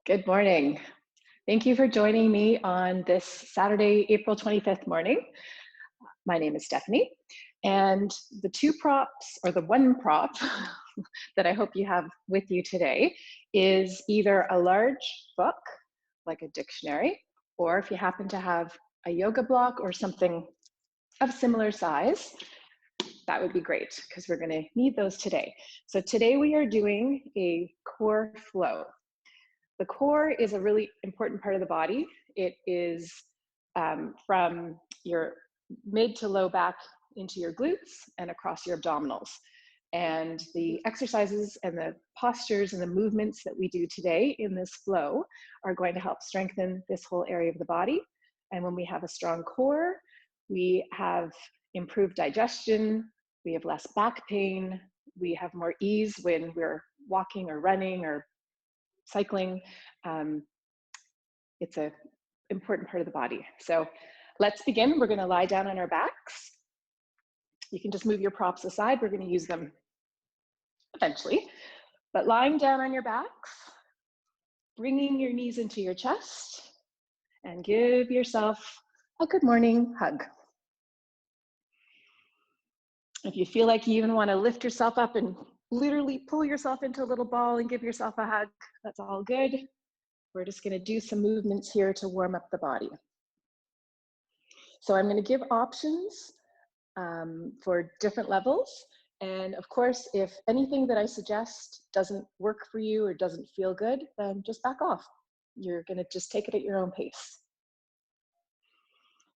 Good morning. Thank you for joining me on this Saturday, April 25th morning. My name is Stephanie, and the two props, or the one prop that I hope you have with you today is either a large book, like a dictionary, or if you happen to have a yoga block or something of similar size, that would be great because we're going to need those today. So today we are doing a core flow. The core is a really important part of the body. It is from your mid to low back into your glutes and across your abdominals. And the exercises and the postures and the movements that we do today in this flow are going to help strengthen this whole area of the body. And when we have a strong core, we have improved digestion, we have less back pain, we have more ease when we're walking or running or cycling. It's an important part of the body. So let's begin. We're going to lie down on our backs. You can just move your props aside. We're going to use them eventually. But lying down on your backs, bringing your knees into your chest, and give yourself a good morning hug. If you feel like you even want to lift yourself up and literally pull yourself into a little ball and give yourself a hug, that's all good. We're just going to do some movements here to warm up the body. So I'm going to give options for different levels. And of course, if anything that I suggest doesn't work for you or doesn't feel good, then just back off. You're going to just take it at your own pace.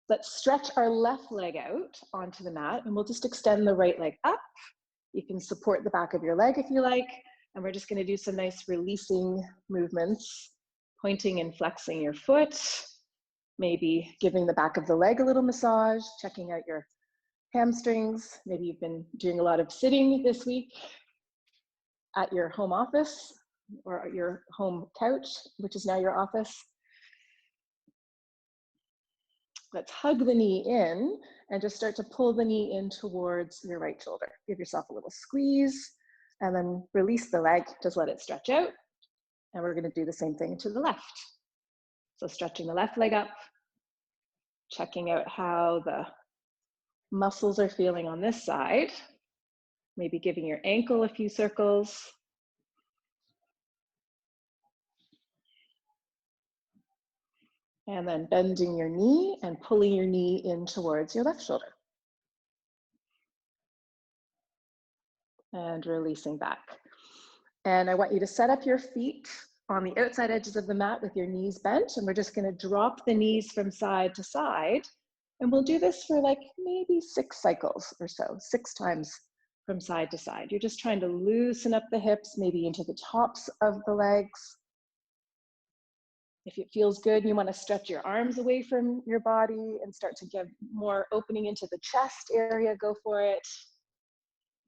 Let's stretch our left leg out onto the mat, and we'll just extend the right leg up. You can support the back of your leg if you like. And we're just going to do some nice releasing movements, pointing and flexing your foot, maybe giving the back of the leg a little massage, checking out your hamstrings. Maybe you've been doing a lot of sitting this week at your home office or at your home couch, which is now your office. Let's hug the knee in and just start to pull the knee in towards your right shoulder. Give yourself a little squeeze and then release the leg, just let it stretch out. And we're going to do the same thing to the left. So stretching the left leg up, checking out how the muscles are feeling on this side, maybe giving your ankle a few circles. And then bending your knee and pulling your knee in towards your left shoulder. And releasing back. And I want you to set up your feet on the outside edges of the mat with your knees bent. And we're just going to drop the knees from side to side. And we'll do this for like maybe 6 cycles or so, 6 times from side to side. You're just trying to loosen up the hips, maybe into the tops of the legs. If it feels good and you want to stretch your arms away from your body and start to give more opening into the chest area, go for it.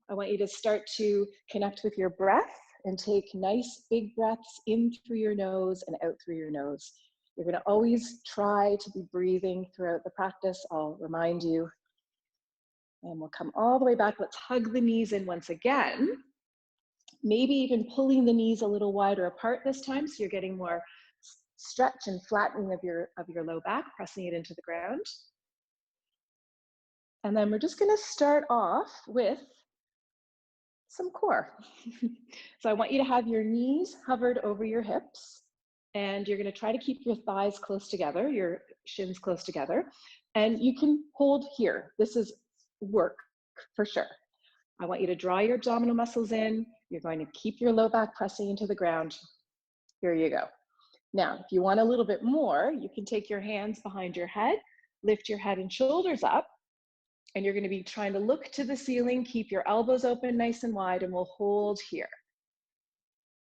I want you to start to connect with your breath and take nice big breaths in through your nose and out through your nose. You're going to always try to be breathing throughout the practice. I'll remind you. And we'll come all the way back. Let's hug the knees in once again. Maybe even pulling the knees a little wider apart this time, so you're getting more stretch and flattening of your low back, pressing it into the ground. And then we're just going to start off with some core. So I want you to have your knees hovered over your hips, and you're going to try to keep your thighs close together, your shins close together, and you can hold here. This is work for sure. I want you to draw your abdominal muscles in. You're going to keep your low back pressing into the ground. Here you go. Now, if you want a little bit more, you can take your hands behind your head, lift your head and shoulders up, and you're going to be trying to look to the ceiling, keep your elbows open nice and wide, and we'll hold here.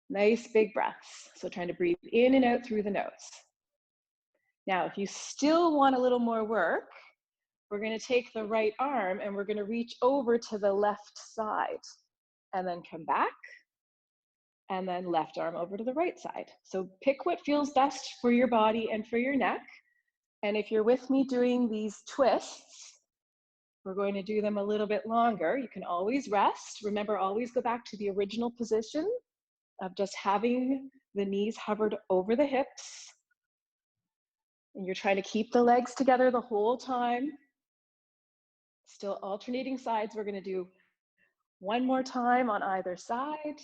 Nice big breaths. So trying to breathe in and out through the nose. Now, if you still want a little more work, we're going to take the right arm and we're going to reach over to the left side and then come back. And then left arm over to the right side. So pick what feels best for your body and for your neck. And if you're with me doing these twists, we're going to do them a little bit longer. You can always rest. Remember, always go back to the original position of just having the knees hovered over the hips. And you're trying to keep the legs together the whole time. Still alternating sides. We're going to do one more time on either side.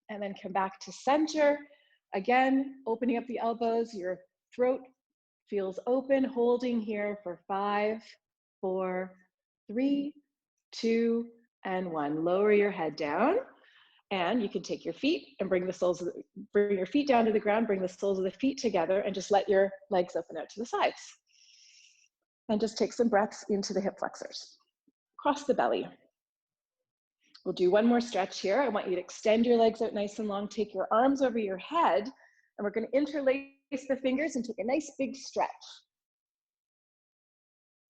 And then come back to center. Again, opening up the elbows, your throat feels open, holding here for 5, 4, 3, 2, and 1. Lower your head down. And you can take your feet and bring your feet down to the ground, bring the soles of the feet together, and just let your legs open out to the sides. And just take some breaths into the hip flexors. Cross the belly. We'll do one more stretch here. I want you to extend your legs out nice and long. Take your arms over your head, and we're going to interlace the fingers and take a nice big stretch.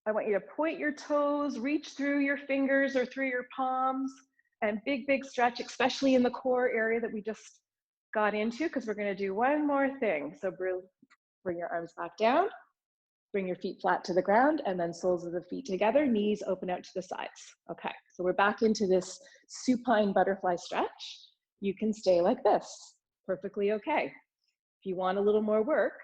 I want you to point your toes, reach through your fingers or through your palms, and big, big stretch, especially in the core area that we just got into, because we're going to do one more thing. So bring your arms back down, bring your feet flat to the ground, and then soles of the feet together, knees open out to the sides. Okay, so we're back into this supine butterfly stretch. You can stay like this, perfectly okay. If you want a little more work,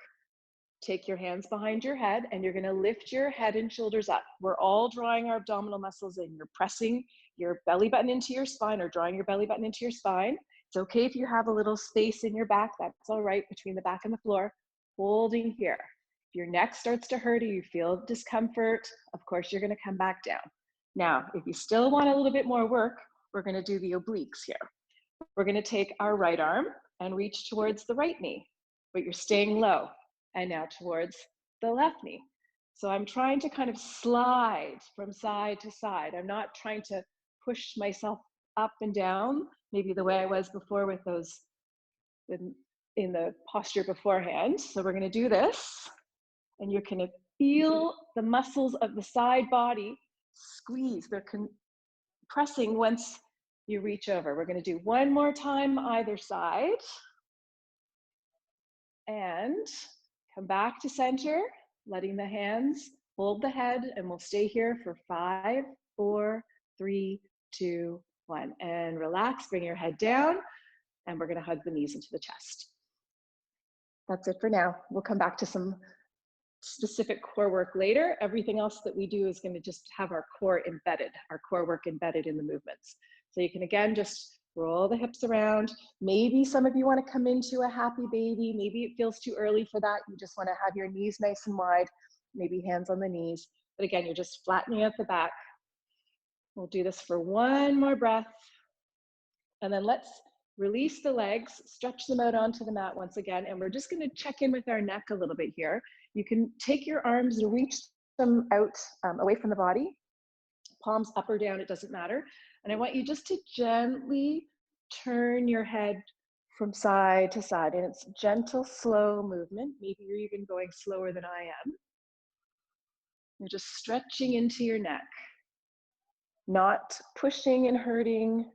take your hands behind your head and you're going to lift your head and shoulders up. We're all drawing our abdominal muscles in. You're pressing your belly button into your spine or drawing your belly button into your spine. It's okay if you have a little space in your back. That's all right, between the back and the floor. Holding here. If your neck starts to hurt or you feel discomfort, of course, you're going to come back down. Now, if you still want a little bit more work, we're going to do the obliques here. We're going to take our right arm and reach towards the right knee, but you're staying low. And now towards the left knee. So I'm trying to kind of slide from side to side. I'm not trying to push myself up and down, maybe the way I was before with those in the posture beforehand. So we're going to do this, and you're going to feel the muscles of the side body squeeze. They're compressing once you reach over. We're going to do one more time either side. And come back to center, letting the hands hold the head, and we'll stay here for 5, 4, 3, 2, 1. And relax, bring your head down, and we're going to hug the knees into the chest. That's it for now. We'll come back to some specific core work later. Everything else that we do is going to just have our core work embedded in the movements. So you can, again, just roll the hips around. Maybe some of you want to come into a happy baby. Maybe it feels too early for that. You just want to have your knees nice and wide, maybe hands on the knees. But again, you're just flattening out the back. We'll do this for one more breath. And then let's release the legs, stretch them out onto the mat once again. And we're just going to check in with our neck a little bit here. You can take your arms and reach them out away from the body. Palms up or down, it doesn't matter. And I want you just to gently turn your head from side to side. And it's gentle, slow movement. Maybe you're even going slower than I am. You're just stretching into your neck, not pushing and hurting.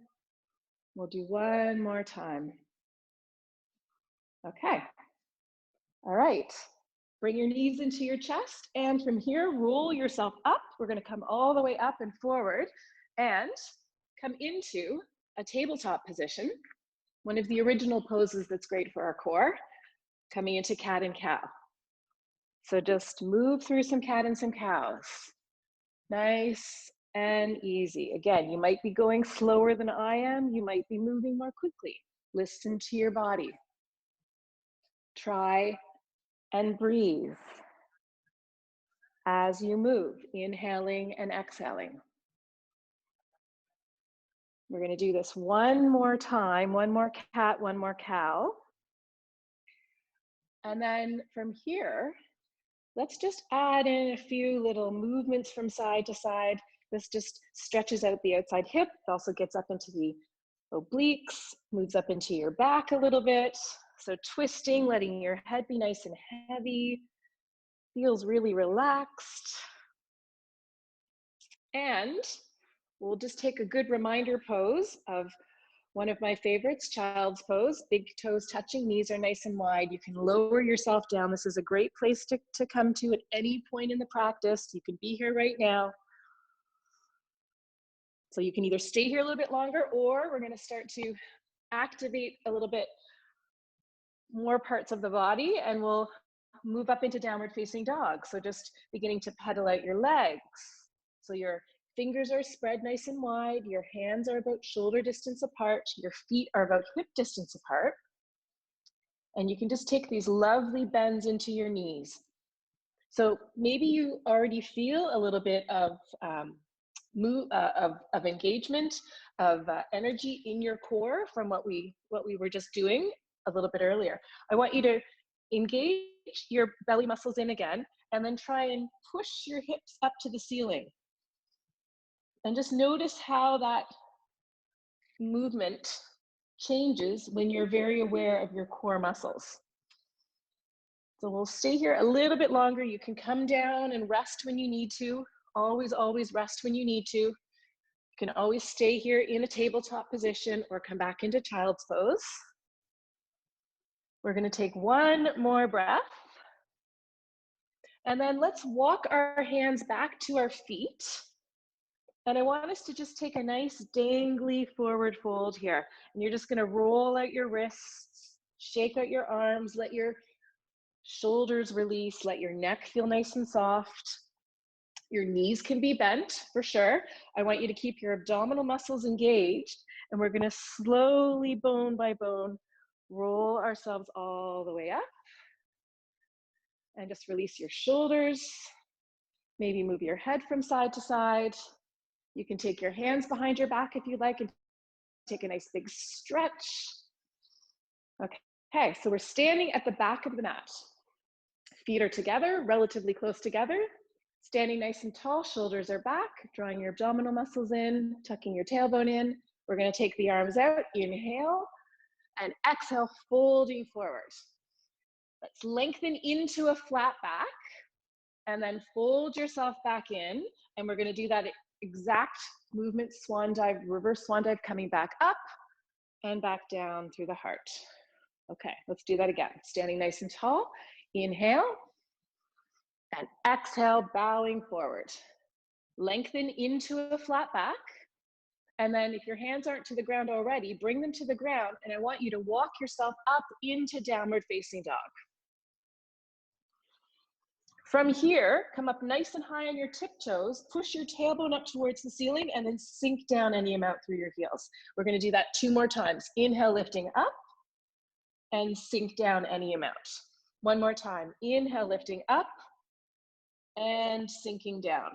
We'll do one more time. Okay. All right. Bring your knees into your chest. And from here, roll yourself up. We're going to come all the way up and forward and come into a tabletop position. One of the original poses that's great for our core, coming into cat and cow. So just move through some cat and some cows. Nice and easy. Again, you might be going slower than I am. You might be moving more quickly. Listen to your body. Try and breathe as you move, inhaling and exhaling. We're going to do this one more time, one more cat, one more cow. And then from here, let's just add in a few little movements from side to side. This just stretches out the outside hip. It also gets up into the obliques, moves up into your back a little bit. So twisting, letting your head be nice and heavy. Feels really relaxed. And we'll just take a good reminder pose of one of my favorites, child's pose. Big toes touching, knees are nice and wide. You can lower yourself down. This is a great place to come to at any point in the practice. You can be here right now. So you can either stay here a little bit longer, or we're going to start to activate a little bit more parts of the body, and we'll move up into downward facing dog. So just beginning to pedal out your legs. So your fingers are spread nice and wide, your hands are about shoulder distance apart, your feet are about hip distance apart. And you can just take these lovely bends into your knees. So maybe you already feel a little bit of engagement, of energy in your core from what we were just doing a little bit earlier. I want you to engage your belly muscles in again, and then try and push your hips up to the ceiling. And just notice how that movement changes when you're very aware of your core muscles. So we'll stay here a little bit longer. You can come down and rest when you need to. Always, always rest when you need to. You can always stay here in a tabletop position or come back into child's pose. We're going to take one more breath. And then let's walk our hands back to our feet. And I want us to just take a nice dangly forward fold here. And you're just going to roll out your wrists, shake out your arms, let your shoulders release, let your neck feel nice and soft. Your knees can be bent for sure. I want you to keep your abdominal muscles engaged, and we're going to slowly, bone by bone, roll ourselves all the way up. And just release your shoulders. Maybe move your head from side to side. You can take your hands behind your back if you like and take a nice big stretch. Okay, so we're standing at the back of the mat. Feet are together, relatively close together. Standing nice and tall, shoulders are back, drawing your abdominal muscles in, tucking your tailbone in. We're going to take the arms out, inhale, and exhale, folding forward. Let's lengthen into a flat back, and then fold yourself back in. And we're going to do that exact movement, swan dive, reverse swan dive, coming back up and back down through the heart. Okay, let's do that again. Standing nice and tall, inhale, and exhale, bowing forward. Lengthen into a flat back. And then if your hands aren't to the ground already, bring them to the ground. And I want you to walk yourself up into downward facing dog. From here, come up nice and high on your tiptoes, push your tailbone up towards the ceiling, and then sink down any amount through your heels. We're going to do that 2 more times. Inhale, lifting up, and sink down any amount. 1 more time. Inhale, lifting up, and sinking down.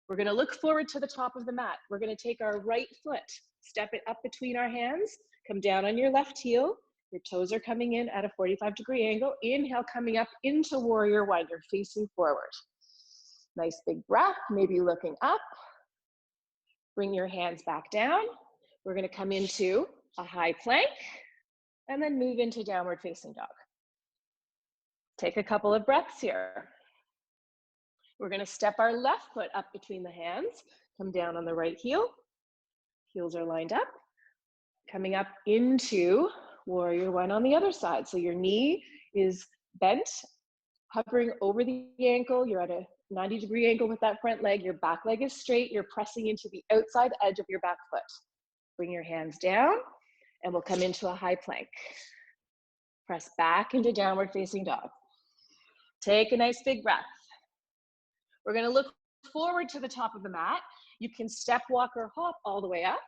We're going to look forward to the top of the mat. We're going to take our right foot, step it up between our hands, come down on your left heel. Your toes are coming in at a 45-degree angle. Inhale, coming up into warrior one. You're facing forward. Nice big breath, maybe looking up. Bring your hands back down. We're going to come into a high plank and then move into downward facing dog. Take a couple of breaths here. We're going to step our left foot up between the hands, come down on the right heel. Heels are lined up. Coming up into warrior one on the other side. So your knee is bent, hovering over the ankle. You're at a 90-degree angle with that front leg. Your back leg is straight. You're pressing into the outside edge of your back foot. Bring your hands down, and we'll come into a high plank. Press back into downward facing dog. Take a nice big breath. We're going to look forward to the top of the mat. You can step, walk, or hop all the way up.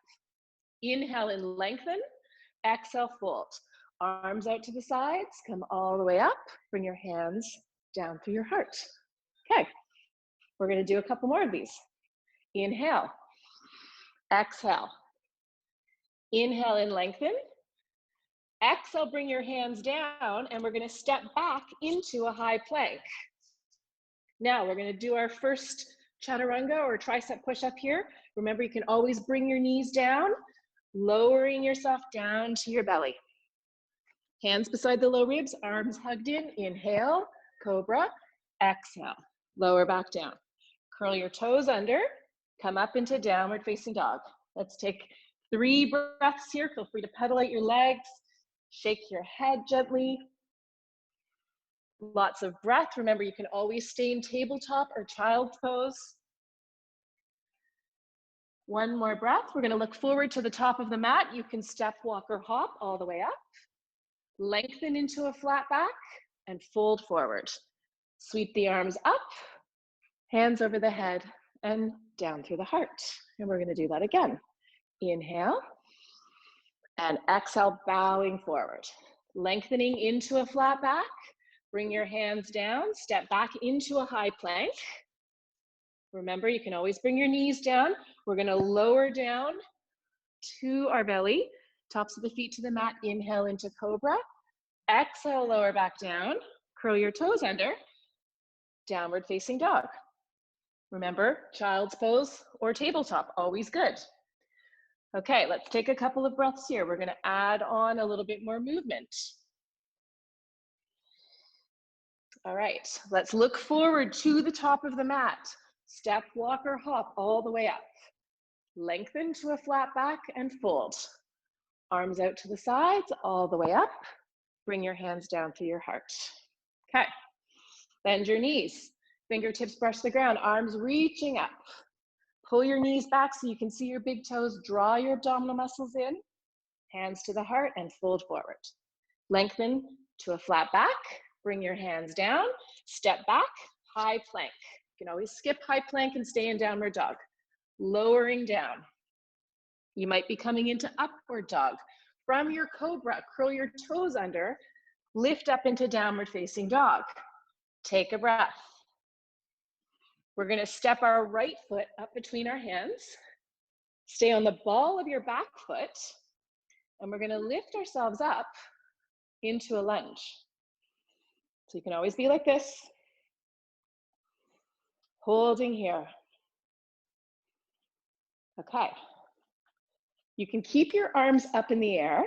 Inhale and lengthen. Exhale, fold. Arms out to the sides, come all the way up. Bring your hands down through your heart. Okay, we're going to do a couple more of these. Inhale. Exhale. Inhale and lengthen. Exhale, bring your hands down, and we're going to step back into a high plank. Now we're going to do our first chaturanga or tricep push-up here. Remember, you can always bring your knees down, lowering yourself down to your belly. Hands beside the low ribs, arms hugged in. Inhale, cobra. Exhale, lower back down. Curl your toes under, come up into downward facing dog. Let's take 3 breaths here. Feel free to pedal out your legs, shake your head gently. Lots of breath. Remember, you can always stay in tabletop or child's pose. One more breath. We're gonna look forward to the top of the mat. You can step, walk, or hop all the way up. Lengthen into a flat back and fold forward. Sweep the arms up, hands over the head and down through the heart. And we're gonna do that again. Inhale and exhale, bowing forward. Lengthening into a flat back. Bring your hands down, step back into a high plank. Remember, you can always bring your knees down. We're gonna lower down to our belly, tops of the feet to the mat. Inhale into cobra. Exhale, lower back down. Curl your toes under. Downward facing dog. Remember, child's pose or tabletop, always good. Okay, let's take a couple of breaths here. We're gonna add on a little bit more movement. All right, let's look forward to the top of the mat. Step, walk, or hop all the way up. Lengthen to a flat back and fold. Arms out to the sides, all the way up. Bring your hands down through your heart. Okay, bend your knees. Fingertips brush the ground, arms reaching up. Pull your knees back so you can see your big toes. Draw your abdominal muscles in. Hands to the heart and fold forward. Lengthen to a flat back. Bring your hands down, step back, high plank. You can always skip high plank and stay in downward dog. Lowering down. You might be coming into upward dog. From your cobra, curl your toes under, lift up into downward facing dog. Take a breath. We're gonna step our right foot up between our hands, stay on the ball of your back foot, and we're gonna lift ourselves up into a lunge. So you can always be like this, holding here. Okay. You can keep your arms up in the air.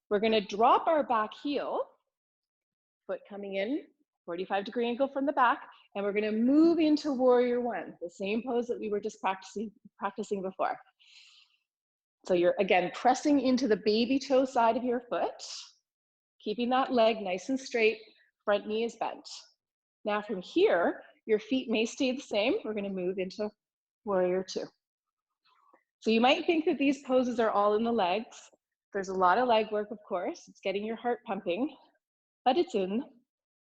We're gonna drop our back heel, foot coming in, 45-degree angle from the back, and we're gonna move into warrior one, the same pose that we were just practicing before. So you're, again, pressing into the baby toe side of your foot, keeping that leg nice and straight, front knee is bent. Now from here, your feet may stay the same. We're gonna move into warrior two. So you might think that these poses are all in the legs. There's a lot of leg work, of course. It's getting your heart pumping, but it's in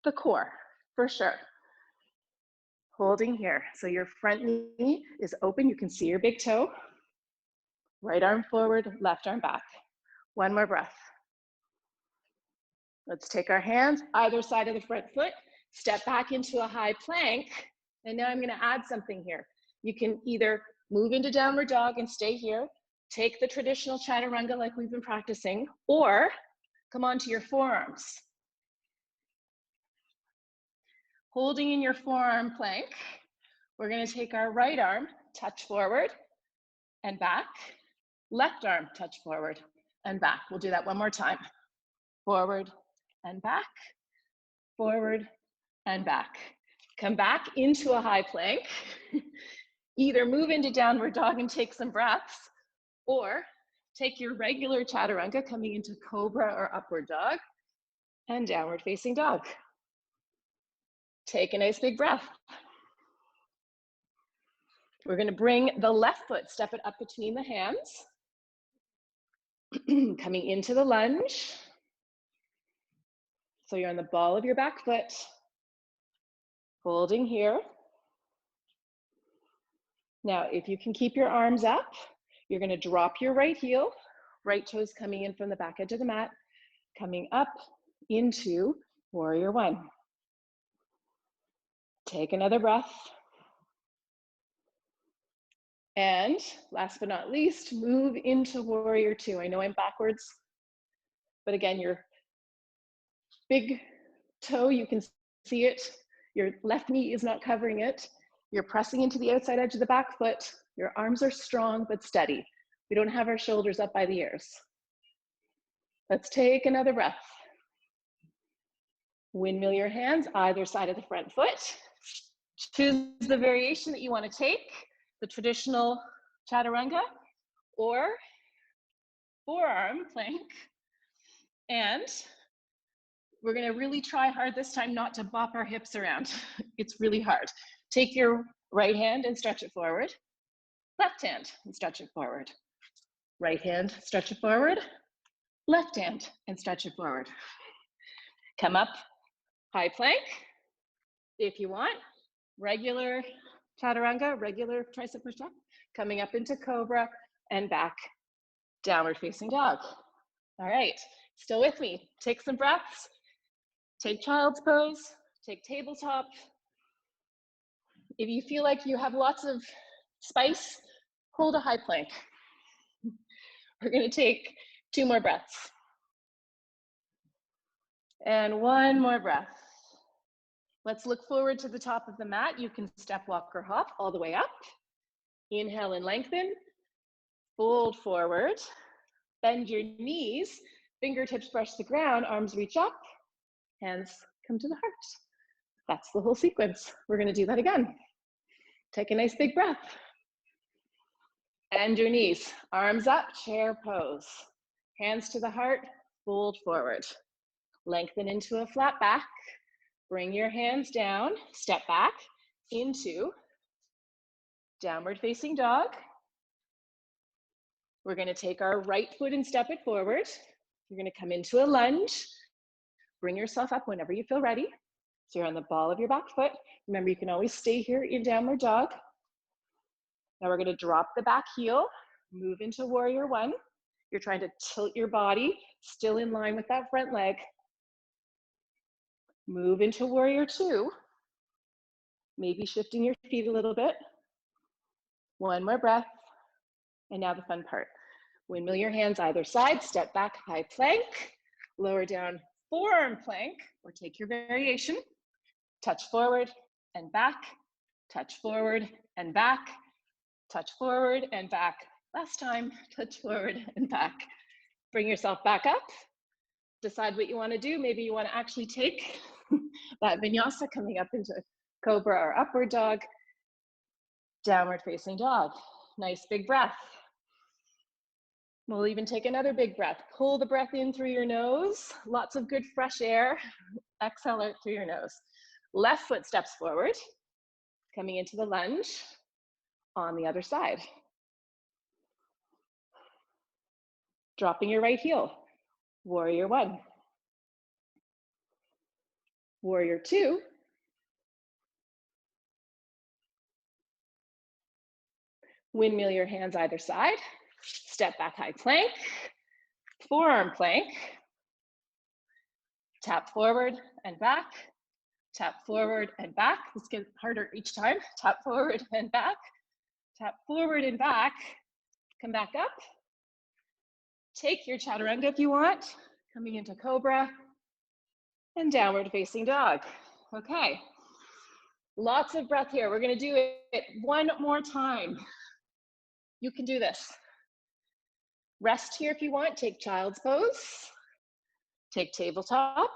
the core, for sure. Holding here. So your front knee is open. You can see your big toe. Right arm forward, left arm back. One more breath. Let's take our hands, either side of the front foot, step back into a high plank. And now I'm gonna add something here. You can either move into downward dog and stay here, take the traditional chaturanga like we've been practicing, or come onto your forearms. Holding in your forearm plank, we're gonna take our right arm, touch forward and back, left arm, touch forward and back. We'll do that one more time. Forward and back, forward and back. Come back into a high plank. Either move into downward dog and take some breaths, or take your regular chaturanga coming into cobra or upward dog and downward facing dog. Take a nice big breath. We're gonna bring the left foot, step it up between the hands. Coming into the lunge. So you're on the ball of your back foot, holding here. Now, if you can keep your arms up, you're gonna drop your right heel, right toes coming in from the back edge of the mat, coming up into warrior one. Take another breath. And last but not least, move into warrior two. I know I'm backwards, but again, your big toe, you can see it. Your left knee is not covering it. You're pressing into the outside edge of the back foot. Your arms are strong but steady. We don't have our shoulders up by the ears. Let's take another breath. Windmill your hands either side of the front foot. Choose the variation that you want to take, the traditional chaturanga or forearm plank. And we're going to really try hard this time not to bop our hips around. It's really hard. Take your right hand and stretch it forward. left hand, and stretch it forward. Right hand, stretch it forward. Left hand, and stretch it forward. Come up, high plank. If you want, regular chaturanga, regular tricep push-up, coming up into cobra and back, downward facing dog. All right, still with me. Take some breaths. Take child's pose, take tabletop. If you feel like you have lots of spice, hold a high plank. We're gonna take 2 more breaths. And 1 more breath. Let's look forward to the top of the mat. You can step, walk, or hop all the way up. Inhale and lengthen. Fold forward. Bend your knees. Fingertips brush the ground. Arms reach up. Hands come to the heart. That's the whole sequence. We're going to do that again. Take a nice big breath. Bend your knees. Arms up, chair pose. Hands to the heart. Fold forward. Lengthen into a flat back. Bring your hands down, step back into downward facing dog. We're gonna take our right foot and step it forward. You're gonna come into a lunge. Bring yourself up whenever you feel ready. So you're on the ball of your back foot. Remember, you can always stay here in downward dog. Now we're gonna drop the back heel, move into warrior 1. You're trying to tilt your body, still in line with that front leg. Move into warrior 2. Maybe shifting your feet a little bit. 1 more breath. And now the fun part. Windmill your hands either side, step back, high plank, lower down, forearm plank, or take your variation. Touch forward and back, touch forward and back, touch forward and back. Last time, touch forward and back. Bring yourself back up. Decide what you want to do. Maybe you want to actually take that vinyasa coming up into cobra or upward dog, downward facing dog. Nice big breath. We'll even take another big breath. Pull the breath in through your nose. Lots of good fresh air. Exhale out through your nose. Left foot steps forward, coming into the lunge on the other side. Dropping your right heel. Warrior 1. Warrior 2. Windmill your hands either side. Step back, high plank. Forearm plank. Tap forward and back. Tap forward and back. This gets harder each time. Tap forward and back. Tap forward and back. Come back up. Take your chaturanga if you want. Coming into cobra and downward facing dog. Okay. Lots of breath here. We're going to do it 1 more time. You can do this. Rest here if you want. Take child's pose. Take tabletop.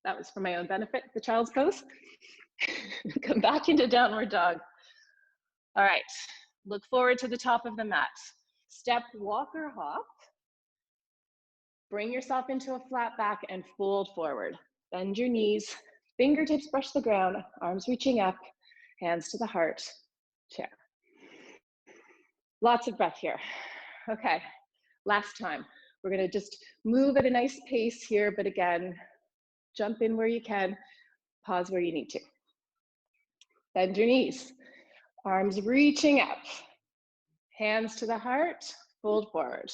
That was for my own benefit, the child's pose. Come back into downward dog. All right. Look forward to the top of the mat. Step, walk, or hop. Bring yourself into a flat back and fold forward. Bend your knees. Fingertips brush the ground. Arms reaching up. Hands to the heart. Chair. Lots of breath here. Okay. Last time. We're going to just move at a nice pace here, but again, jump in where you can. Pause where you need to. Bend your knees. Arms reaching up. Hands to the heart. Fold forward.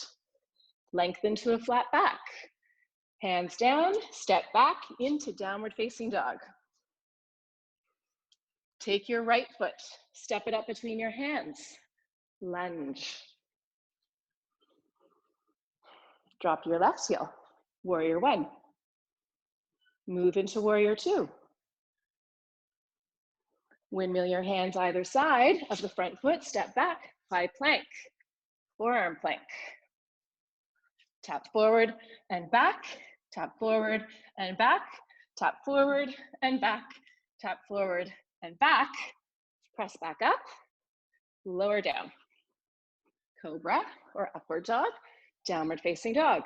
Lengthen to a flat back. Hands down, step back into downward facing dog. Take your right foot, step it up between your hands. Lunge. Drop your left heel. Warrior 1. Move into warrior 2. Windmill your hands either side of the front foot, step back, high plank, forearm plank. Tap forward and back, tap forward and back, tap forward and back, tap forward and back. Press back up, lower down. Cobra or upward dog, downward facing dog.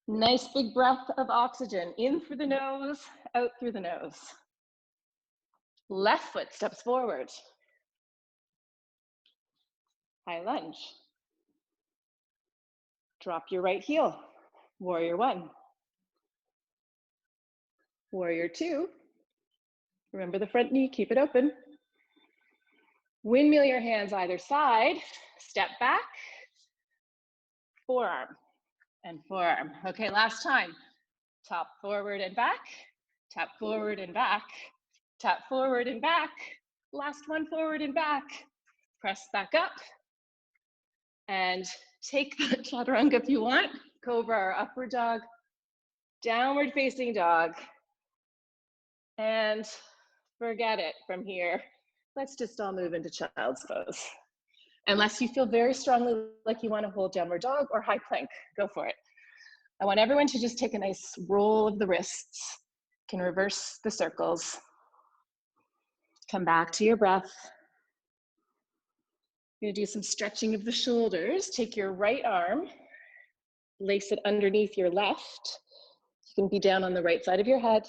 Nice big breath of oxygen, in through the nose, out through the nose. Left foot steps forward. high lunge. Drop your right heel, warrior one. Warrior two. Remember the front knee, keep it open. Windmill your hands either side, step back, forearm and forearm. Okay, last time. Tap forward and back, tap forward and back, tap forward and back. Last one, forward and back. Press back up and take the chaturanga if you want. Cobra or upward dog, downward facing dog. And forget it from here. Let's just all move into child's pose. Unless you feel very strongly like you want to hold downward dog or high plank, go for it. I want everyone to just take a nice roll of the wrists. You can reverse the circles. Come back to your breath. You're gonna do some stretching of the shoulders. Take your right arm, lace it underneath your left. You can be down on the right side of your head.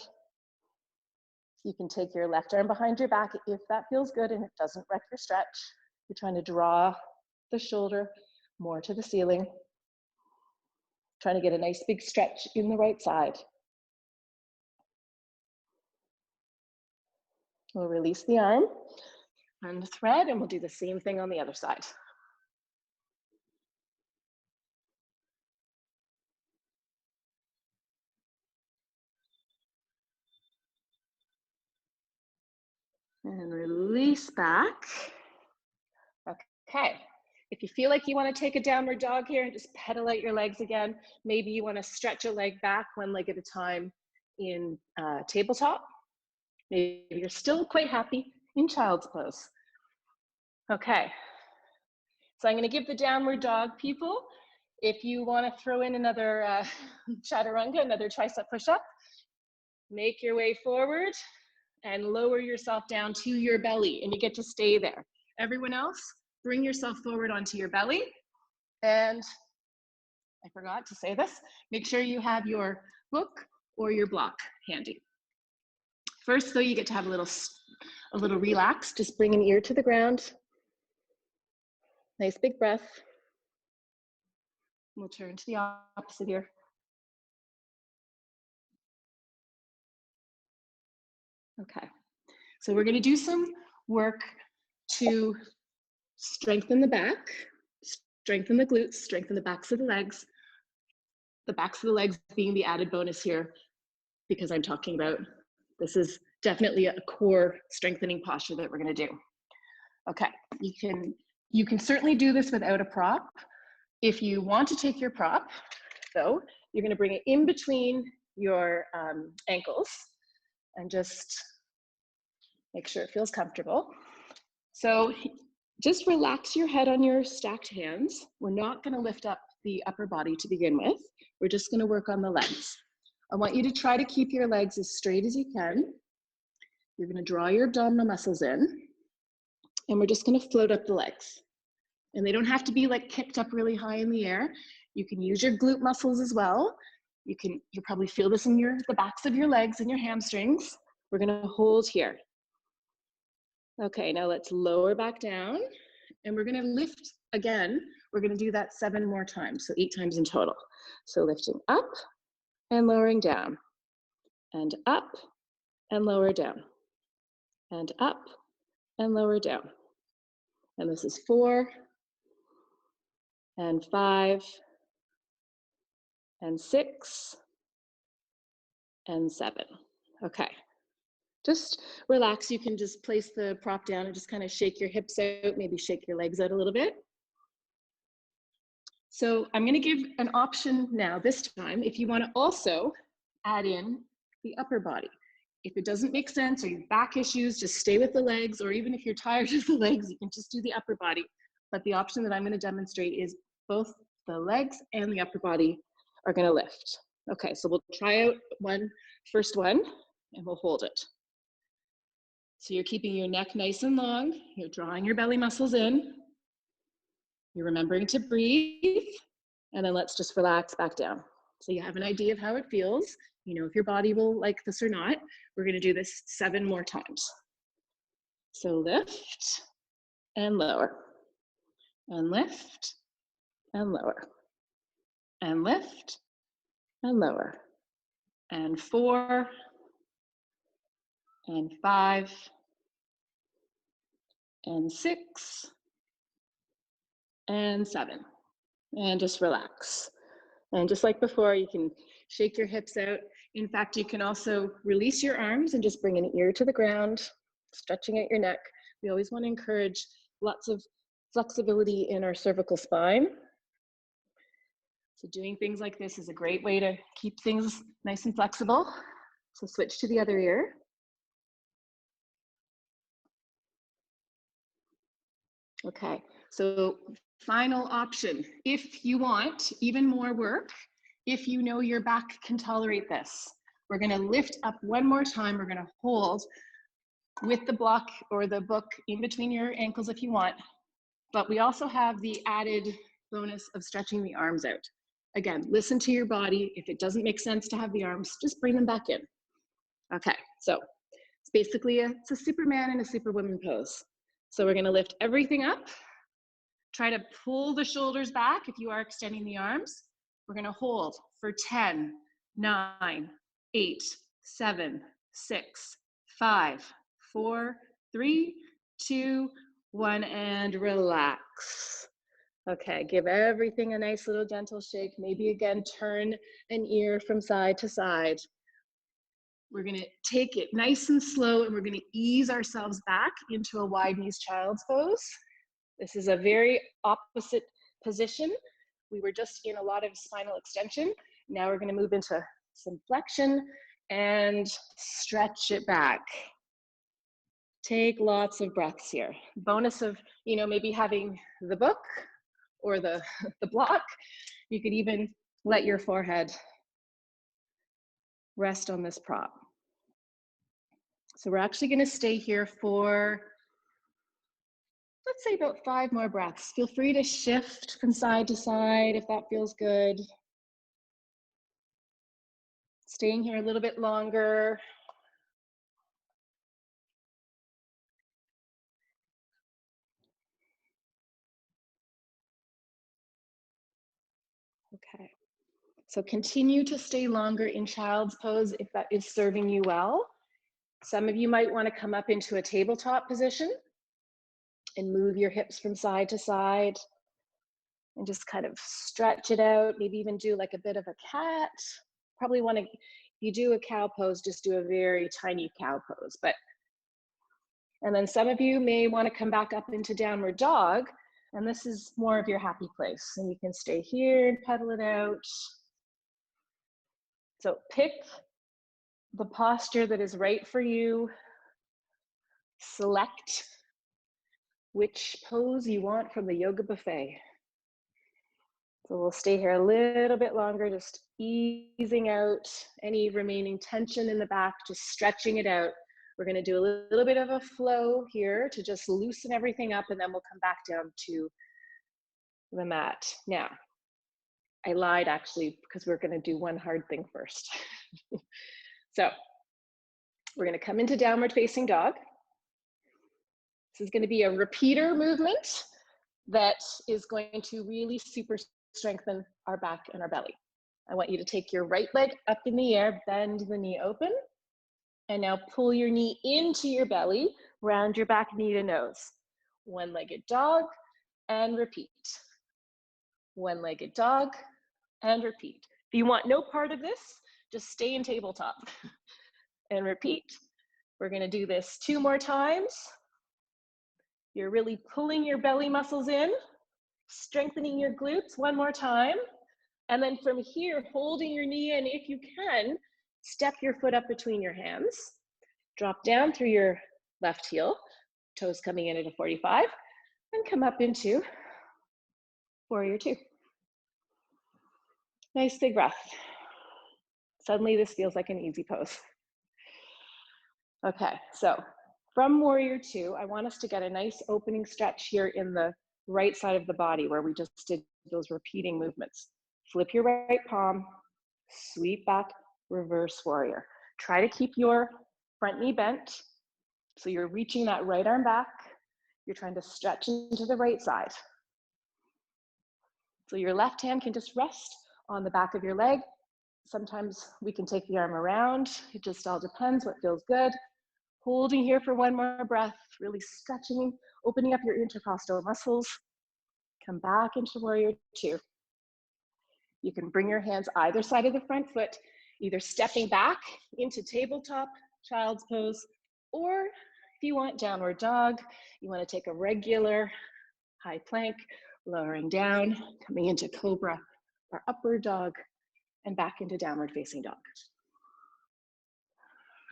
You can take your left arm behind your back if that feels good and it doesn't wreck your stretch. You're trying to draw the shoulder more to the ceiling. Trying to get a nice big stretch in the right side. We'll release the arm, unthread, and we'll do the same thing on the other side. And release back. Okay, if you feel like you want to take a downward dog here and just pedal out your legs again, maybe you want to stretch a leg back one leg at a time in tabletop. Maybe you're still quite happy in child's pose. Okay, so I'm going to give the downward dog people. If you want to throw in another chaturanga, another tricep push-up, make your way forward and lower yourself down to your belly, and you get to stay there. Everyone else, bring yourself forward onto your belly. And I forgot to say this, make sure you have your book or your block handy. First, though, you get to have a little relax. Just bring an ear to the ground. Nice big breath. We'll turn to the opposite ear. Okay, so we're going to do some work to strengthen the back, strengthen the glutes, strengthen the backs of the legs. The backs of the legs being the added bonus here, because I'm talking about this is definitely a core strengthening posture that we're going to do. Okay, you can certainly do this without a prop. If you want to take your prop, though, you're going to bring it in between your ankles and just make sure it feels comfortable. So just relax your head on your stacked hands. We're not going to lift up the upper body to begin with. We're just going to work on the legs. I want you to try to keep your legs as straight as you can. You're going to draw your abdominal muscles in, and we're just going to float up the legs. And they don't have to be like kicked up really high in the air. You can use your glute muscles as well. You'll probably feel this in the backs of your legs and your hamstrings. We're going to hold here. Okay, now let's lower back down, and we're going to lift again. We're going to do that 7 more times, so 8 times in total. So lifting up and lowering down, and up and lower down, and up and lower down. And this is 4 and 5 and 6 and 7. Okay. Just relax. You can just place the prop down and just kind of shake your hips out, maybe shake your legs out a little bit. So I'm going to give an option now this time if you want to also add in the upper body. If it doesn't make sense or you have back issues, just stay with the legs, or even if you're tired of the legs, you can just do the upper body. But the option that I'm going to demonstrate is both the legs and the upper body are going to lift. Okay, so we'll try out first one, and we'll hold it. So you're keeping your neck nice and long. You're drawing your belly muscles in. You're remembering to breathe. And then let's just relax back down. So you have an idea of how it feels. You know if your body will like this or not. We're going to do this 7 more times. So lift and lower and lift and lower and lift and lower and 4 and 5 and 6 and 7. And just relax. And just like before, you can shake your hips out. In fact, you can also release your arms and just bring an ear to the ground, stretching out your neck. We always want to encourage lots of flexibility in our cervical spine. So doing things like this is a great way to keep things nice and flexible. So switch to the other ear. Okay, so final option. If you want even more work, if you know your back can tolerate this, we're gonna lift up one more time. We're gonna hold with the block or the book in between your ankles if you want, but we also have the added bonus of stretching the arms out. Again, listen to your body. If it doesn't make sense to have the arms, just bring them back in. Okay, so it's basically it's a Superman and a Superwoman pose. So we're gonna lift everything up. Try to pull the shoulders back if you are extending the arms. We're gonna hold for 10, 9, 8, 7, 6, 5, 4, 3, 2, 1, and relax. Okay, give everything a nice little gentle shake. Maybe again, turn an ear from side to side. We're gonna take it nice and slow, and we're gonna ease ourselves back into a wide knees child's pose. This is a very opposite position. We were just in a lot of spinal extension. Now we're gonna move into some flexion and stretch it back. Take lots of breaths here. Bonus of, maybe having the book or the block. You could even let your forehead rest on this prop. So we're actually gonna stay here for, let's say about 5 more breaths. Feel free to shift from side to side if that feels good. Staying here a little bit longer. Okay, so continue to stay longer in child's pose if that is serving you well. Some of you might want to come up into a tabletop position and move your hips from side to side and just kind of stretch it out. Maybe even do like a bit of a cat. Probably want to, if you do a cow pose, just do a very tiny cow pose. And then some of you may want to come back up into downward dog, and this is more of your happy place. And you can stay here and pedal it out. So pick the posture that is right for you. Select which pose you want from the yoga buffet. So we'll stay here a little bit longer, just easing out any remaining tension in the back, just stretching it out. We're gonna do a little bit of a flow here to just loosen everything up, and then we'll come back down to the mat. Now, I lied actually, because we're gonna do one hard thing first. So we're gonna come into downward facing dog. This is gonna be a repeater movement that is going to really super strengthen our back and our belly. I want you to take your right leg up in the air, bend the knee open, and now pull your knee into your belly, round your back knee to nose. One-legged dog, and repeat. One-legged dog, and repeat. If you want no part of this, just stay in tabletop and repeat. We're gonna do this 2 more times. You're really pulling your belly muscles in, strengthening your glutes 1 more time. And then from here, holding your knee in, if you can, step your foot up between your hands, drop down through your left heel, toes coming in at a 45, and come up into warrior 2. Nice big breath. Suddenly this feels like an easy pose. Okay, so from warrior 2, I want us to get a nice opening stretch here in the right side of the body where we just did those repeating movements. Flip your right palm, sweep back, reverse warrior. Try to keep your front knee bent. So you're reaching that right arm back. You're trying to stretch into the right side. So your left hand can just rest on the back of your leg. Sometimes we can take the arm around. It just all depends what feels good. Holding here for one more breath, really stretching, opening up your intercostal muscles. Come back into warrior two. You can bring your hands either side of the front foot, either stepping back into tabletop, child's pose, or if you want downward dog, you want to take a regular high plank, lowering down, coming into cobra or upward dog, and back into downward facing dog.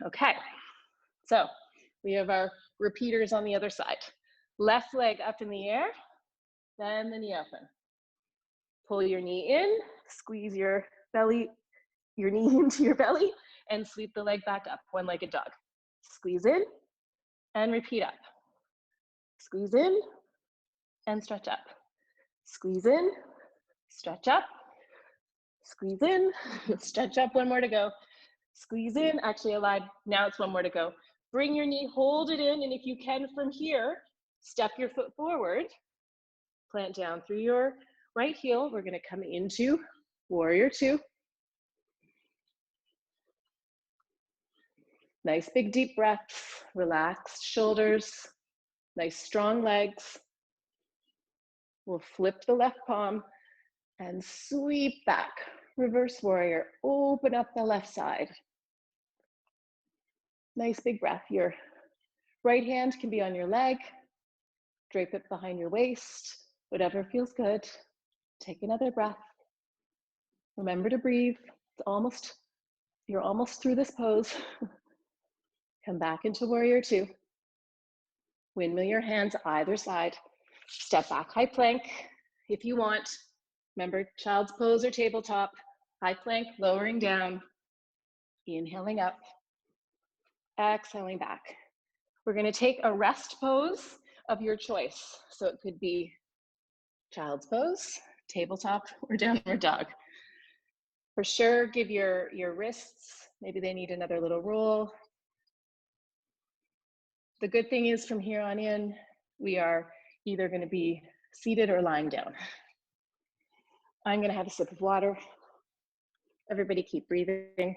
Okay, so we have our repeaters on the other side. Left leg up in the air, bend the knee open. Pull your knee in, squeeze your belly, your knee into your belly, and sweep the leg back up, one-legged dog. Squeeze in and repeat up. Squeeze in and stretch up. Squeeze in, stretch up. Squeeze in, stretch up, one more to go. Squeeze in, actually I lied, now it's one more to go. Bring your knee, hold it in, and if you can from here, step your foot forward, plant down through your right heel. We're gonna come into warrior two. Nice big deep breaths, relaxed shoulders, nice strong legs. We'll flip the left palm and sweep back. Reverse warrior, open up the left side. Nice big breath. Your right hand can be on your leg, drape it behind your waist, whatever feels good. Take another breath. Remember to breathe. You're almost through this pose. Come back into warrior two. Windmill your hands either side. Step back, high plank. If you want, remember child's pose or tabletop. High plank, lowering down, inhaling up, exhaling back. We're gonna take a rest pose of your choice. So it could be child's pose, tabletop, or downward dog. For sure, give your wrists, maybe they need another little roll. The good thing is from here on in, we are either gonna be seated or lying down. I'm gonna have a sip of water. Everybody keep breathing.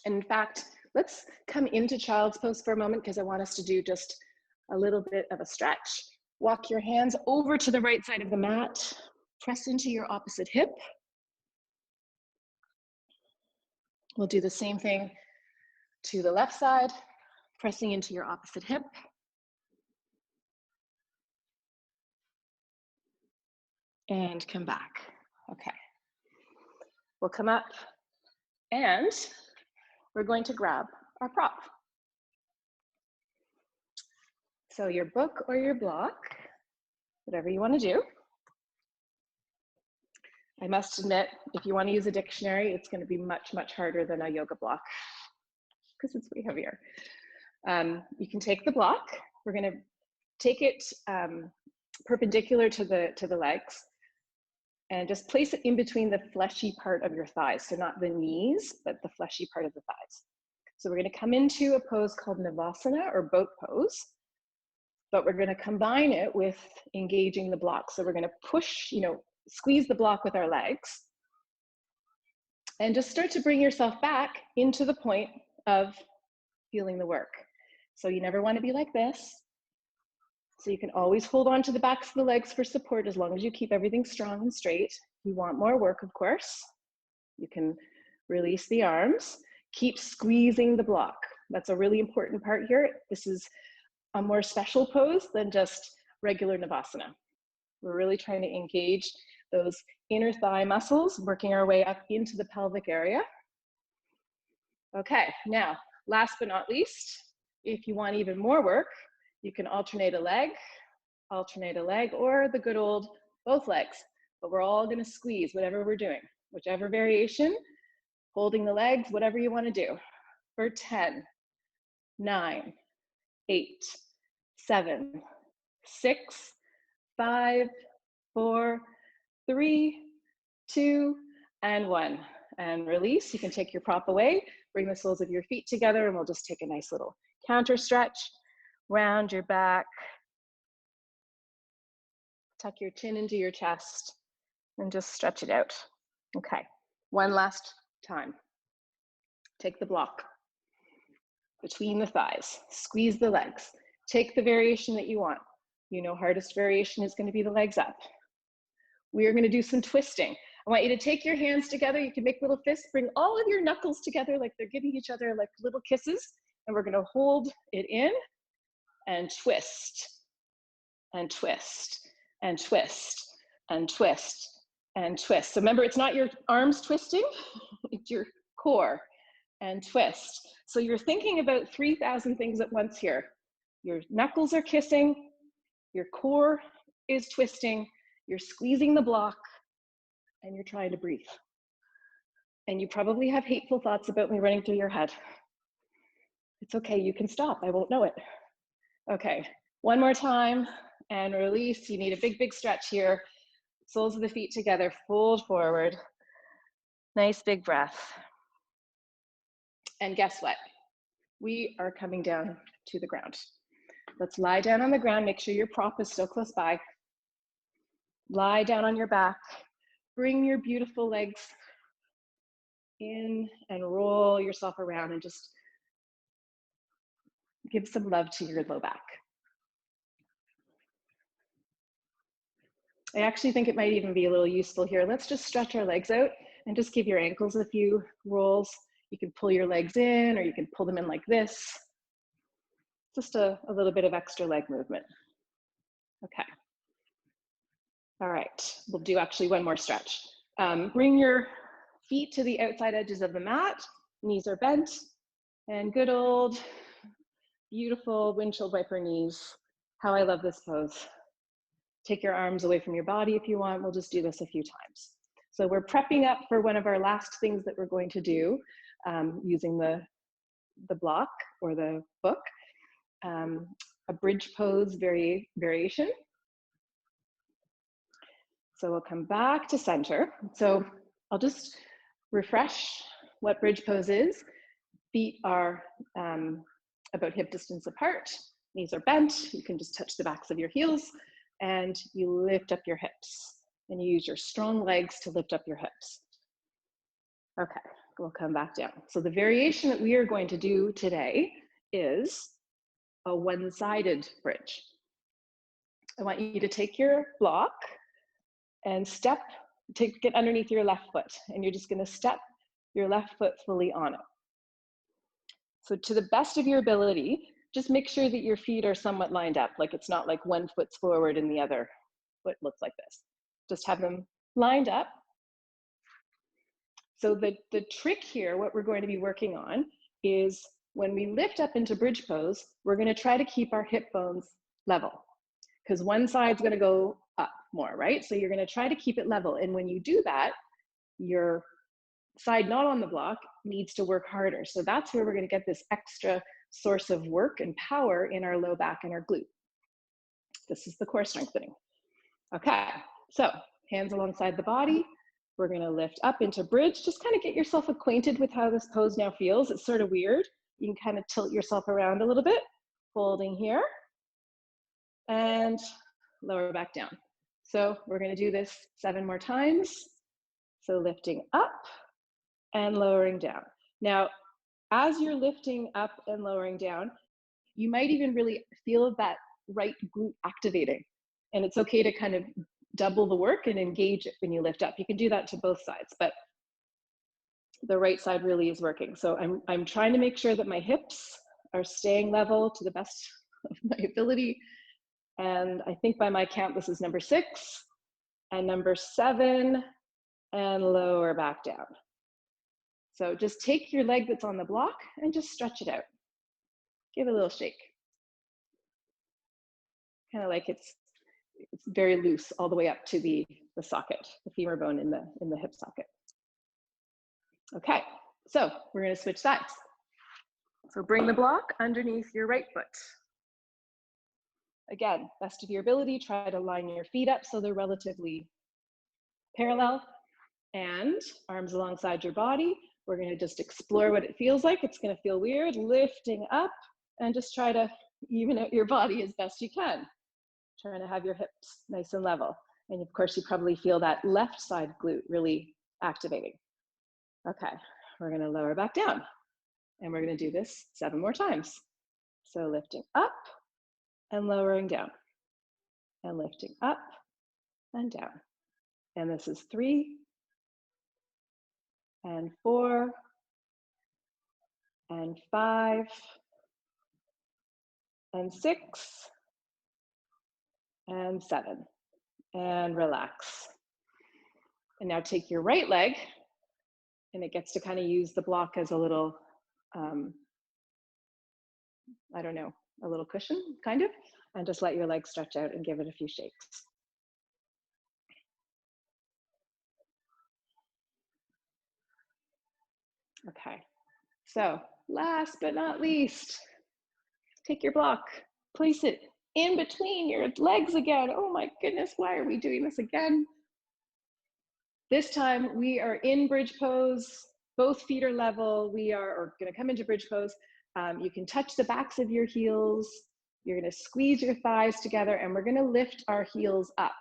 And in fact, let's come into child's pose for a moment because I want us to do just a little bit of a stretch. Walk your hands over to the right side of the mat. Press into your opposite hip. We'll do the same thing to the left side, pressing into your opposite hip. And come back. Okay. We'll come up and we're going to grab our prop. So your book or your block, whatever you want to do. I must admit, if you want to use a dictionary, it's going to be much, much harder than a yoga block because it's way heavier. You can take the block. We're going to take it perpendicular to the legs and just place it in between the fleshy part of your thighs. So not the knees, but the fleshy part of the thighs. So we're going to come into a pose called Navasana or boat pose, but we're going to combine it with engaging the block. So we're going to push, squeeze the block with our legs and just start to bring yourself back into the point of feeling the work. So you never want to be like this. So you can always hold on to the backs of the legs for support as long as you keep everything strong and straight. You want more work, of course. You can release the arms. Keep squeezing the block. That's a really important part here. This is a more special pose than just regular Navasana. We're really trying to engage those inner thigh muscles, working our way up into the pelvic area. Okay, now, last but not least, if you want even more work, you can alternate a leg, or the good old both legs. But we're all gonna squeeze whatever we're doing, whichever variation, holding the legs, whatever you wanna do. For 10, 9, 8, 7, 6, 5, 4, 3, 2, and 1. And release. You can take your prop away, bring the soles of your feet together, and we'll just take a nice little counter stretch. round your back, tuck your chin into your chest, and just stretch it out. Okay, one last time. Take the block between the thighs, squeeze the legs. Take the variation that you want. You know, hardest variation is going to be the legs up. We are going to do some twisting. I want you to take your hands together. You can make little fists, bring all of your knuckles together like they're giving each other like little kisses. And we're going to hold it in and twist and twist and twist and twist and twist. So remember, it's not your arms twisting, it's your core and twist. So you're thinking about 3,000 things at once here. Your knuckles are kissing, your core is twisting, you're squeezing the block, and you're trying to breathe. And you probably have hateful thoughts about me running through your head. It's okay, you can stop, I won't know it. Okay, one more time, and release. You need a big, big stretch here. Soles of the feet together, fold forward. Nice big breath. And guess what? We are coming down to the ground. Let's lie down on the ground. Make sure your prop is still close by. Lie down on your back. Bring your beautiful legs in and roll yourself around and just give some love to your low back. I actually think it might even be a little useful here. Let's just stretch our legs out and just give your ankles a few rolls. You can pull your legs in, or you can pull them in like this. Just a little bit of extra leg movement. Okay. All right, we'll do actually one more stretch. Bring your feet to the outside edges of the mat. Knees are bent, and good old, beautiful windshield wiper knees. How I love this pose. Take your arms away from your body if you want. We'll just do this a few times. So we're prepping up for one of our last things that we're going to do using the block or the book, a bridge pose variation. So we'll come back to center. So I'll just refresh what bridge pose is. Feet are about hip distance apart. Knees are bent. You can just touch the backs of your heels, and you lift up your hips. And you use your strong legs to lift up your hips. Okay, we'll come back down. So the variation that we are going to do today is a one-sided bridge. I want you to take your block and get underneath your left foot, and you're just going to step your left foot fully on it. So to the best of your ability, just make sure that your feet are somewhat lined up, like it's not like one foot's forward and the other foot looks like this. Just have them lined up. So the trick here, what we're going to be working on is when we lift up into bridge pose, we're going to try to keep our hip bones level, because one side's going to go up more, right? So you're going to try to keep it level. And when you do that, your side not on the block needs to work harder. So that's where we're going to get this extra source of work and power in our low back and our glute. This is the core strengthening. Okay, so hands alongside the body. We're going to lift up into bridge. Just kind of get yourself acquainted with how this pose now feels. It's sort of weird. You can kind of tilt yourself around a little bit, holding here, and lower back down. So we're going to do this 7 more times. So lifting up and lowering down. Now, as you're lifting up and lowering down, you might even really feel that right glute activating. And it's okay to kind of double the work and engage it when you lift up. You can do that to both sides, but the right side really is working. So I'm trying to make sure that my hips are staying level to the best of my ability. And I think by my count, this is number 6 and number 7, and lower back down. So just take your leg that's on the block and just stretch it out. Give it a little shake. Kind of like it's very loose all the way up to the socket, the femur bone in the hip socket. Okay, so we're going to switch sides. So bring the block underneath your right foot. Again, best of your ability, try to line your feet up so they're relatively parallel, and arms alongside your body. We're going to just explore what it feels like. It's going to feel weird, lifting up, and just try to even out your body as best you can. Trying to have your hips nice and level. And of course, you probably feel that left side glute really activating. Okay, we're gonna lower back down. And we're gonna do this 7 more times. So lifting up and lowering down. And lifting up and down. And this is 3 and 4 and 5 and 6 and 7. And relax. And now take your right leg, and it gets to kind of use the block as a little, I don't know, a little cushion, kind of, and just let your leg stretch out and give it a few shakes. Okay, so last but not least, take your block, place it in between your legs again. Oh my goodness, why are we doing this again? This time we are in bridge pose, both feet are level. We are gonna come into bridge pose. You can touch the backs of your heels. You're gonna squeeze your thighs together, and we're gonna lift our heels up.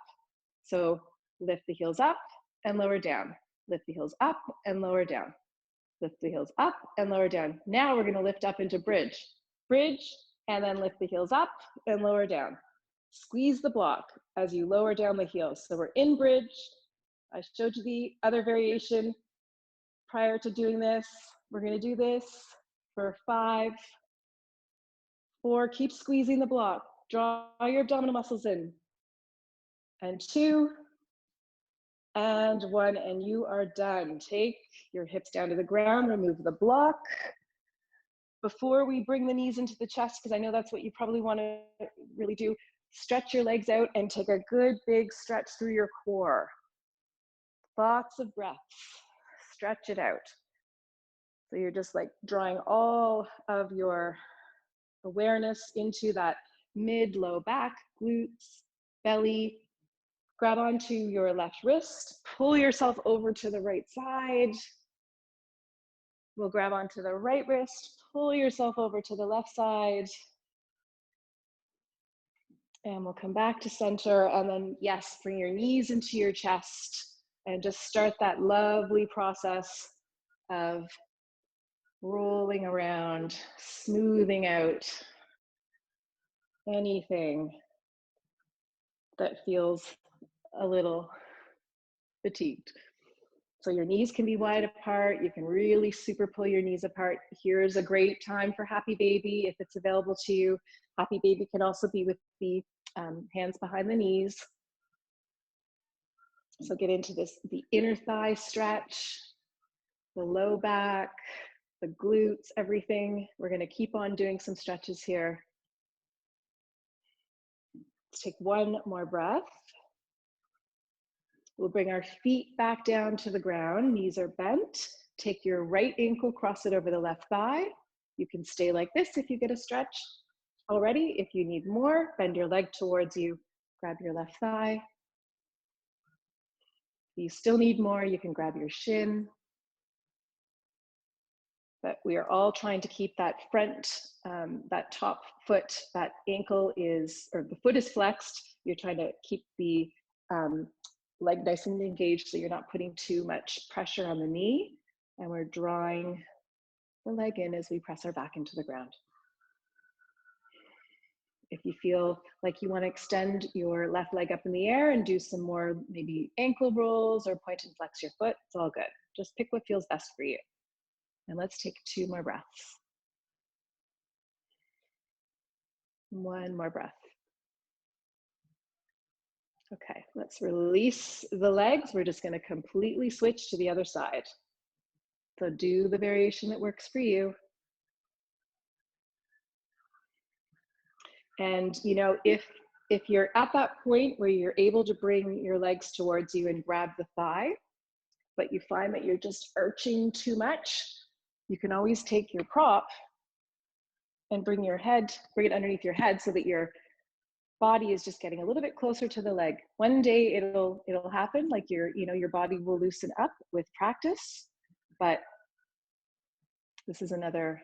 So lift the heels up and lower down. Lift the heels up and lower down. Lift the heels up and lower down. Now we're gonna lift up into bridge. Bridge, and then lift the heels up and lower down. Squeeze the block as you lower down the heels. So we're in bridge. I showed you the other variation prior to doing this. We're gonna do this for 5, 4, keep squeezing the block. Draw your abdominal muscles in. And 2, and 1, and you are done. Take your hips down to the ground, remove the block. Before we bring the knees into the chest, because I know that's what you probably want to really do, stretch your legs out and take a good big stretch through your core. Lots of breaths, stretch it out. So you're just like drawing all of your awareness into that mid, low back, glutes, belly. Grab onto your left wrist, pull yourself over to the right side. We'll grab onto the right wrist, pull yourself over to the left side. And we'll come back to center, and then yes, bring your knees into your chest and just start that lovely process of rolling around, smoothing out anything that feels a little fatigued. So your knees can be wide apart. You can really super pull your knees apart. Here's a great time for Happy Baby if it's available to you. Happy Baby can also be with the hands behind the knees. So get into this, the inner thigh stretch, the low back, the glutes, everything. We're gonna keep on doing some stretches here. Let's take one more breath. We'll bring our feet back down to the ground, knees are bent. Take your right ankle, cross it over the left thigh. You can stay like this if you get a stretch already. If you need more, bend your leg towards you, grab your left thigh. If you still need more, you can grab your shin. But we are all trying to keep that front, that top foot, that ankle is, or the foot is flexed. You're trying to keep the leg nice and engaged so you're not putting too much pressure on the knee. And we're drawing the leg in as we press our back into the ground. If you feel like you want to extend your left leg up in the air and do some more maybe ankle rolls or point and flex your foot, it's all good. Just pick what feels best for you. And let's take 2 more breaths. One more breath. Okay, let's release the legs. We're just going to completely switch to the other side. So do the variation that works for you. And you know, if you're at that point where you're able to bring your legs towards you and grab the thigh, but you find that you're just arching too much, you can always take your prop and bring it underneath your head so that your body is just getting a little bit closer to the leg. One day it'll happen, like your body will loosen up with practice, but this is another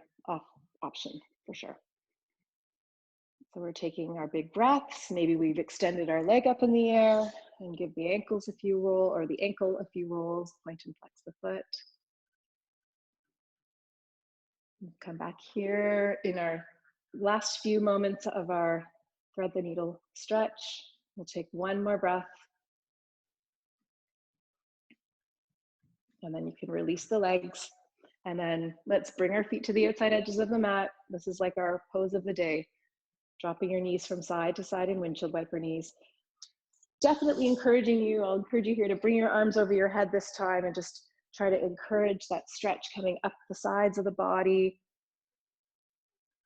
option for sure. So we're taking our big breaths. Maybe we've extended our leg up in the air and give the ankles a few rolls, or the ankle a few rolls, point and flex the foot. Come back here in our last few moments of our thread the needle stretch. We'll take one more breath. And then you can release the legs. And then let's bring our feet to the outside edges of the mat. This is like our pose of the day. Dropping your knees from side to side in windshield wiper knees. Definitely encouraging you, I'll encourage you here to bring your arms over your head this time and just try to encourage that stretch coming up the sides of the body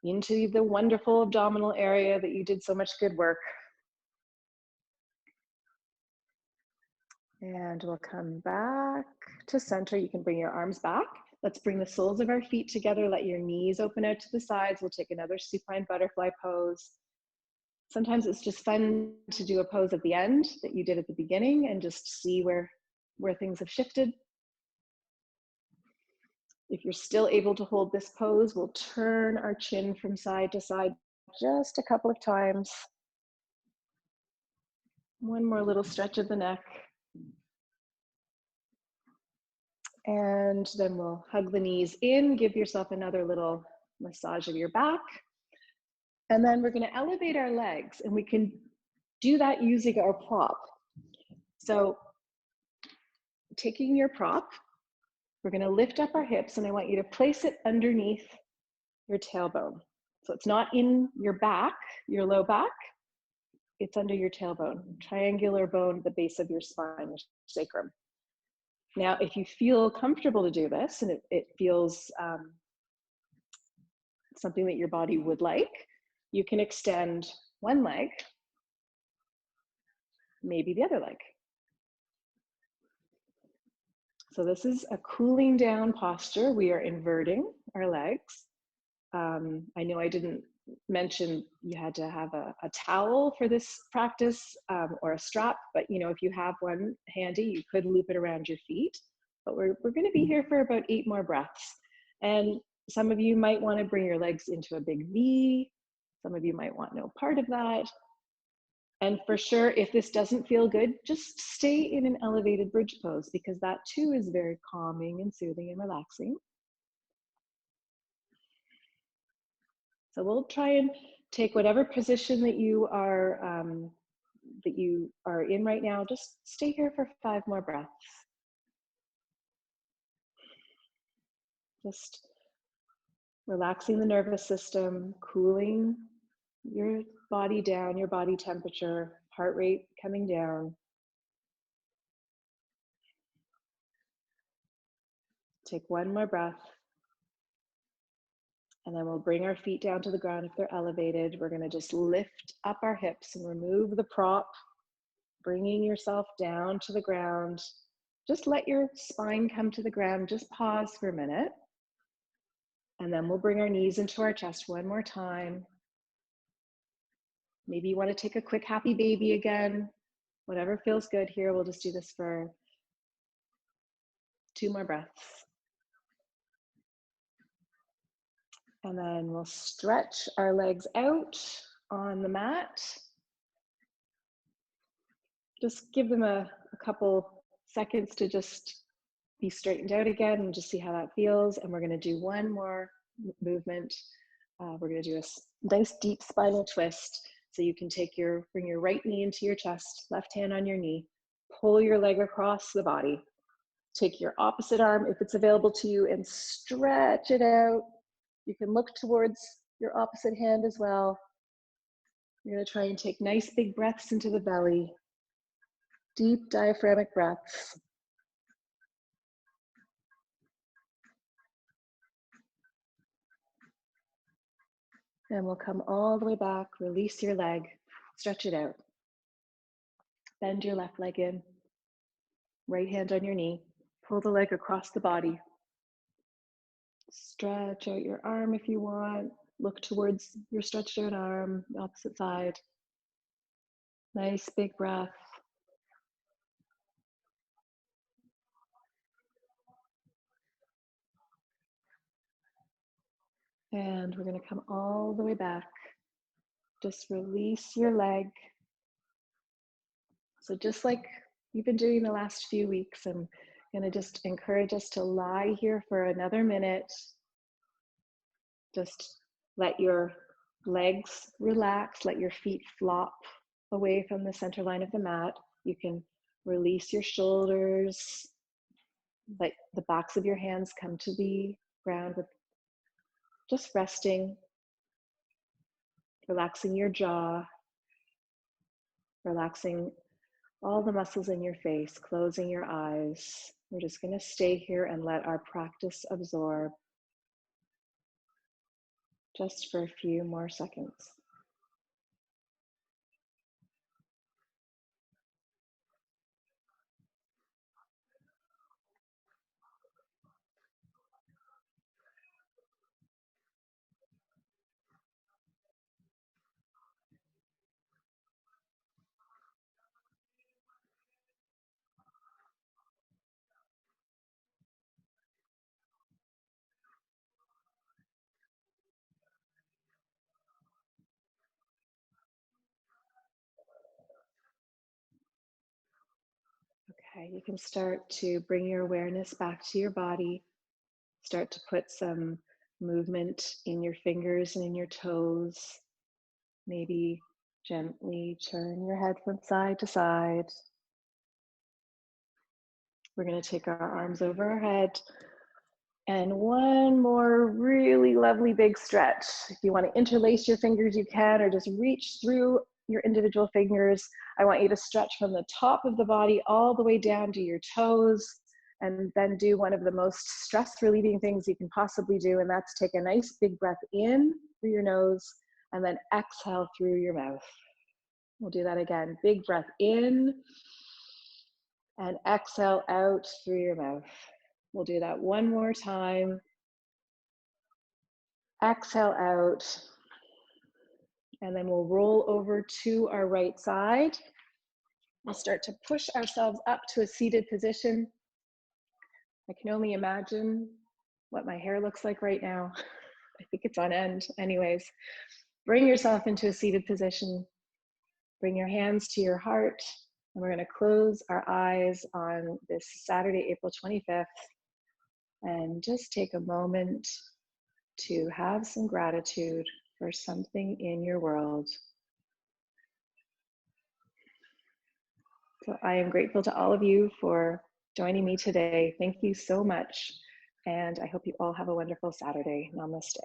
into the wonderful abdominal area that you did so much good work. And we'll come back to center. You can bring your arms back. Let's bring the soles of our feet together. Let your knees open out to the sides. We'll take another supine butterfly pose. Sometimes it's just fun to do a pose at the end that you did at the beginning and just see where things have shifted. If you're still able to hold this pose, we'll turn our chin from side to side just a couple of times. One more little stretch of the neck. And then we'll hug the knees in, give yourself another little massage of your back. And then we're going to elevate our legs, and we can do that using our prop. So taking your prop, we're going to lift up our hips, and I want you to place it underneath your tailbone. So it's not in your back, your low back, it's under your tailbone, triangular bone at the base of your spine, your sacrum. Now, if you feel comfortable to do this, and it feels something that your body would like, you can extend one leg, maybe the other leg. So this is a cooling down posture. We are inverting our legs. I know I didn't mention you had to have a towel for this practice or a strap, but if you have one handy, you could loop it around your feet. But we're going to be here for about 8 more breaths. And some of you might want to bring your legs into a big V. Some of you might want no part of that. And for sure, if this doesn't feel good, just stay in an elevated bridge pose, because that too is very calming and soothing and relaxing. So we'll try and take whatever position that you are in right now. Just stay here for 5 more breaths. Just relaxing the nervous system, cooling your body down, your body temperature, heart rate coming down. Take 1 more breath. And then we'll bring our feet down to the ground if they're elevated. We're going to just lift up our hips and remove the prop, bringing yourself down to the ground. Just let your spine come to the ground. Just pause for a minute. And then we'll bring our knees into our chest 1 more time. Maybe you want to take a quick happy baby again. Whatever feels good here. We'll just do this for 2 more breaths. And then we'll stretch our legs out on the mat. Just give them a couple seconds to just be straightened out again and just see how that feels. And we're going to do 1 more movement. We're going to do a nice deep spinal twist. So you can bring your right knee into your chest, left hand on your knee, pull your leg across the body. Take your opposite arm, if it's available to you, and stretch it out. You can look towards your opposite hand as well. You're going to try and take nice big breaths into the belly. Deep diaphragmatic breaths. And we'll come all the way back, release your leg, stretch it out. Bend your left leg in, right hand on your knee, pull the leg across the body. Stretch out your arm if you want, look towards your stretched out arm, the opposite side. Nice big breath. And we're going to come all the way back. Just release your leg. So just like you've been doing the last few weeks, I'm going to just encourage us to lie here for another minute. Just let your legs relax, let your feet flop away from the center line of the mat. You can release your shoulders, let the backs of your hands come to the ground with just resting, relaxing your jaw, relaxing all the muscles in your face, closing your eyes. We're just going to stay here and let our practice absorb just for a few more seconds. Okay, you can start to bring your awareness back to your body. Start to put some movement in your fingers and in your toes. Maybe gently turn your head from side to side. We're going to take our arms over our head. And one more really lovely big stretch. If you want to interlace your fingers, you can, or just reach through your individual fingers. I want you to stretch from the top of the body all the way down to your toes, and then do one of the most stress relieving things you can possibly do, and that's take a nice big breath in through your nose and then exhale through your mouth. We'll do that again. Big breath in and exhale out through your mouth. We'll do that one more time. Exhale out. And then we'll roll over to our right side. We'll start to push ourselves up to a seated position. I can only imagine what my hair looks like right now. I think it's on end. Anyways, bring yourself into a seated position. Bring your hands to your heart. And we're going to close our eyes on this Saturday, April 25th. And just take a moment to have some gratitude for something in your world. So I am grateful to all of you for joining me today. Thank you so much. And I hope you all have a wonderful Saturday. Namaste.